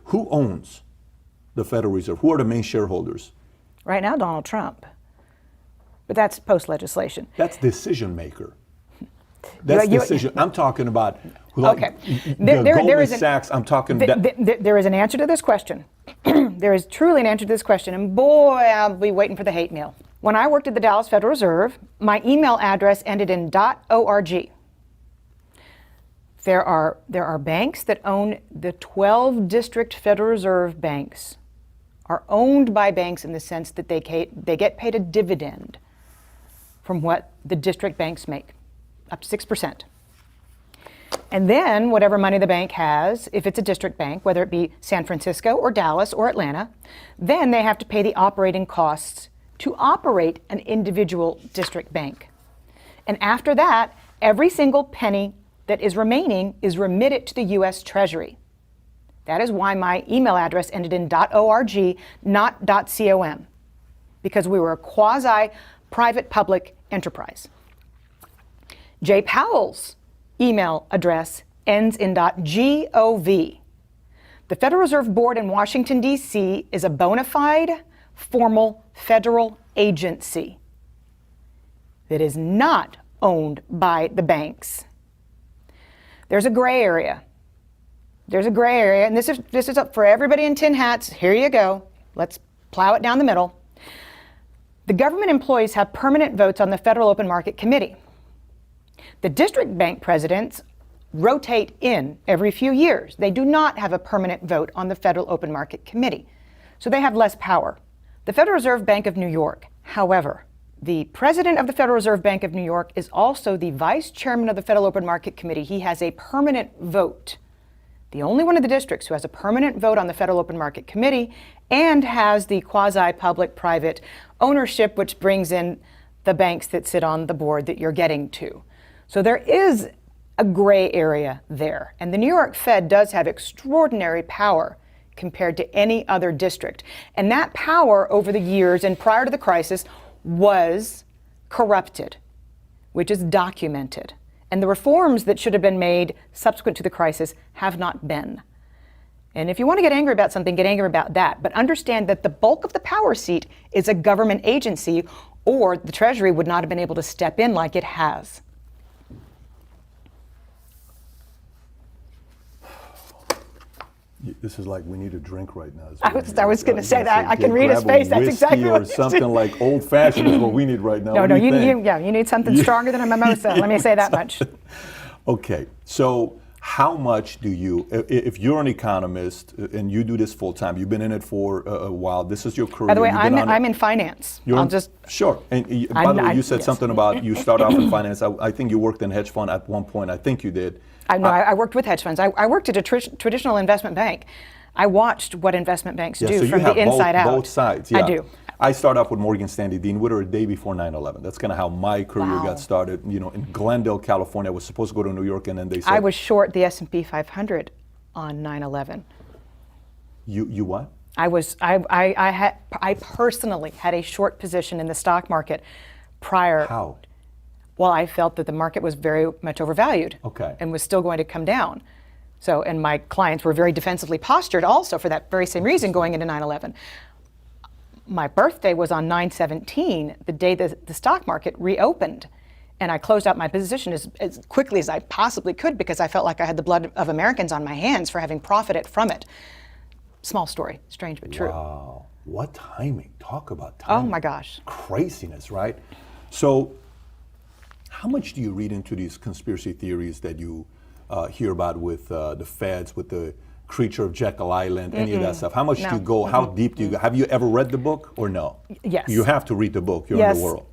Who owns the Federal Reserve? Who are the main shareholders? Right now, Donald Trump. But that's post-legislation. That's decision maker. That's decision. I'm talking about okay. Goldman Sachs. I'm talking. There is an answer to this question. There is truly an answer to this question. And boy, I'll be waiting for the hate mail. When I worked at the Dallas Federal Reserve, my email address ended in .org. There are banks that own the 12 district Federal Reserve banks are owned by banks in the sense that they get paid a dividend from what the district banks make, up to 6%. And then whatever money the bank has, if it's a district bank, whether it be San Francisco or Dallas or Atlanta, then they have to pay the operating costs to operate an individual district bank. And after that, every single penny that is remaining is remitted to the U.S. Treasury. That is why my email address ended in .org, not .com, because we were a quasi-private public enterprise. Jay Powell's email address ends in .gov. The Federal Reserve Board in Washington, D.C. is a bona fide, formal federal agency that is not owned by the banks. There's a gray area. There's a gray area, and this is up for everybody in tin hats. Here you go. Let's plow it down the middle. The government employees have permanent votes on the Federal Open Market Committee. The district bank presidents rotate in every few years. They do not have a permanent vote on the Federal Open Market Committee, so they have less power. The Federal Reserve Bank of New York, however, the president of the Federal Reserve Bank of New York is also the vice chairman of the Federal Open Market Committee. He has a permanent vote. The only one of the districts who has a permanent vote on the Federal Open Market Committee and has the quasi-public-private ownership, which brings in the banks that sit on the board that you're getting to. So there is a gray area there. And the New York Fed does have extraordinary power compared to any other district. And that power over the years and prior to the crisis was corrupted, which is documented. And the reforms that should have been made subsequent to the crisis have not been. And if you want to get angry about something, get angry about that. But understand that the bulk of the power seat is a government agency, or the Treasury would not have been able to step in like it has. This is like we need a drink right now. I was going to say that. I can read his face. That's exactly what or something like old fashioned is what we need right now. No, you need something stronger than a mimosa. Let me say that much. Okay, so how much do you, if you're an economist and you do this full time, you've been in it for a while. This is your career. By the way, I'm in finance. Sure. And by the way, you said something about you start off in finance. I think you worked in hedge fund at one point. I think you did. I worked with hedge funds. I worked at a traditional investment bank. I watched what investment banks do from the inside out. Both sides. Yeah. I do. I started off with Morgan Stanley Dean Witter a day before 9/11. That's kind of how my career got started. You know, in Glendale, California. I was supposed to go to New York, and then they said I was short the S&P 500 on 9/11. You what? I personally had a short position in the stock market prior. How? Well, I felt that the market was very much overvalued. Okay. And was still going to come down. So, and my clients were very defensively postured also for that very same reason going into 9/11. My birthday was on 9/17, the day that the stock market reopened. And I closed out my position as quickly as I possibly could because I felt like I had the blood of Americans on my hands for having profited from it. Small story, strange but true. Wow, what timing. Talk about timing. Oh my gosh. Craziness, right? So, how much do you read into these conspiracy theories that you hear about with the feds, with the Creature of Jekyll Island, any of that stuff? How much do you go, how deep do you go? Have you ever read the book or no? Yes. You have to read the book, you're in the world.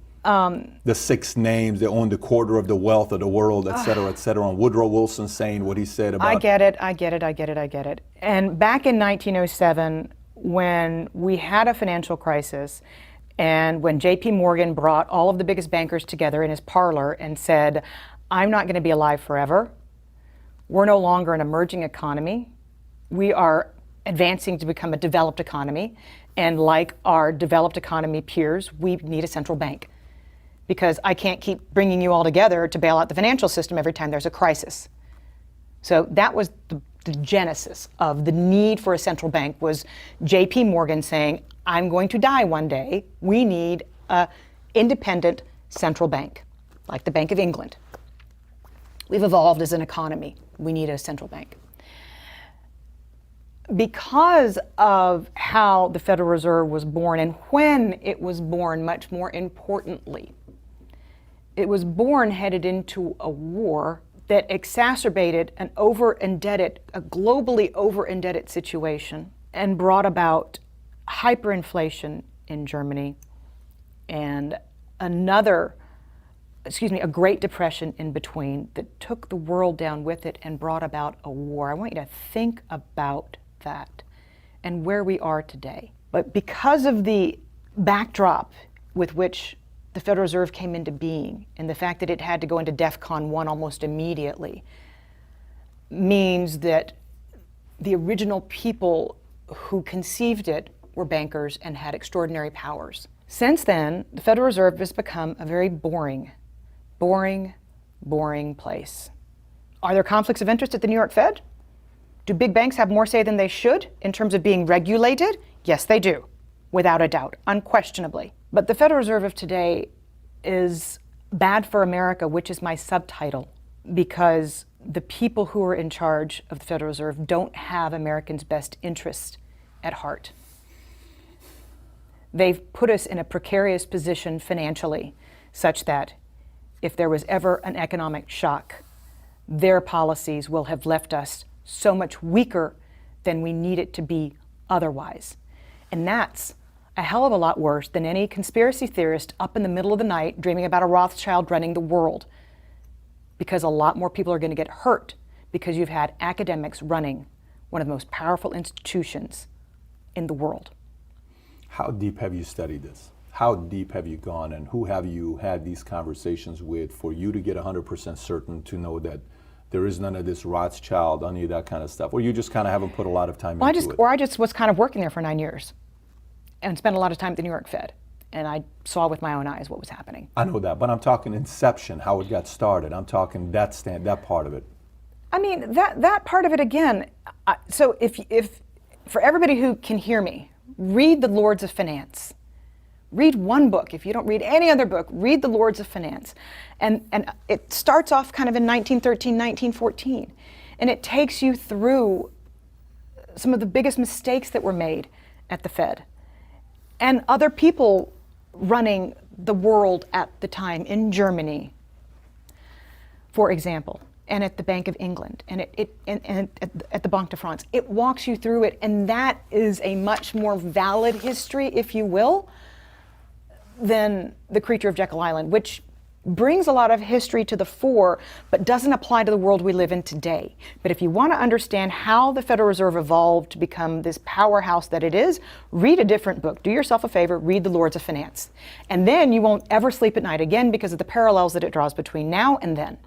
The 6 names, they own the quarter of the wealth of the world, et cetera, and Woodrow Wilson saying what he said about... I get it. And back in 1907, when we had a financial crisis, and when J.P. Morgan brought all of the biggest bankers together in his parlor and said, I'm not going to be alive forever. We're no longer an emerging economy. We are advancing to become a developed economy. And like our developed economy peers, we need a central bank. Because I can't keep bringing you all together to bail out the financial system every time there's a crisis. So that was the genesis of the need for a central bank was J.P. Morgan saying, I'm going to die one day. We need an independent central bank, like the Bank of England. We've evolved as an economy. We need a central bank. Because of how the Federal Reserve was born and when it was born, much more importantly, it was born headed into a war that exacerbated a globally over-indebted situation and brought about hyperinflation in Germany and a Great Depression in between that took the world down with it and brought about a war. I want you to think about that and where we are today. But because of the backdrop with which the Federal Reserve came into being and the fact that it had to go into DEFCON 1 almost immediately means that the original people who conceived it were bankers and had extraordinary powers. Since then, the Federal Reserve has become a very boring place. Are there conflicts of interest at the New York Fed? Do big banks have more say than they should in terms of being regulated? Yes, they do, without a doubt, unquestionably. But the Federal Reserve of today is bad for America, which is my subtitle, because the people who are in charge of the Federal Reserve don't have Americans' best interests at heart. They've put us in a precarious position financially, such that if there was ever an economic shock, their policies will have left us so much weaker than we need it to be otherwise. And that's a hell of a lot worse than any conspiracy theorist up in the middle of the night dreaming about a Rothschild running the world. Because a lot more people are going to get hurt because you've had academics running one of the most powerful institutions in the world. How deep have you studied this? How deep have you gone, and who have you had these conversations with for you to get 100% certain to know that there is none of this Rothschild, any of that kind of stuff, or you just kind of haven't put a lot of time into it? Or I just was kind of working there for 9 years and spent a lot of time at the New York Fed, and I saw with my own eyes what was happening. I know that, but I'm talking inception, how it got started. I'm talking that part of it. I mean, that part of it again. So if for everybody who can hear me, read The Lords of Finance. Read one book. If you don't read any other book, read The Lords of Finance. And it starts off kind of in 1913, 1914. And it takes you through some of the biggest mistakes that were made at the Fed. And other people running the world at the time in Germany, for example, and at the Bank of England, and at the Banque de France. It walks you through it, and that is a much more valid history, if you will, than the Creature of Jekyll Island, which brings a lot of history to the fore, but doesn't apply to the world we live in today. But if you want to understand how the Federal Reserve evolved to become this powerhouse that it is, read a different book. Do yourself a favor, read The Lords of Finance. And then you won't ever sleep at night again because of the parallels that it draws between now and then.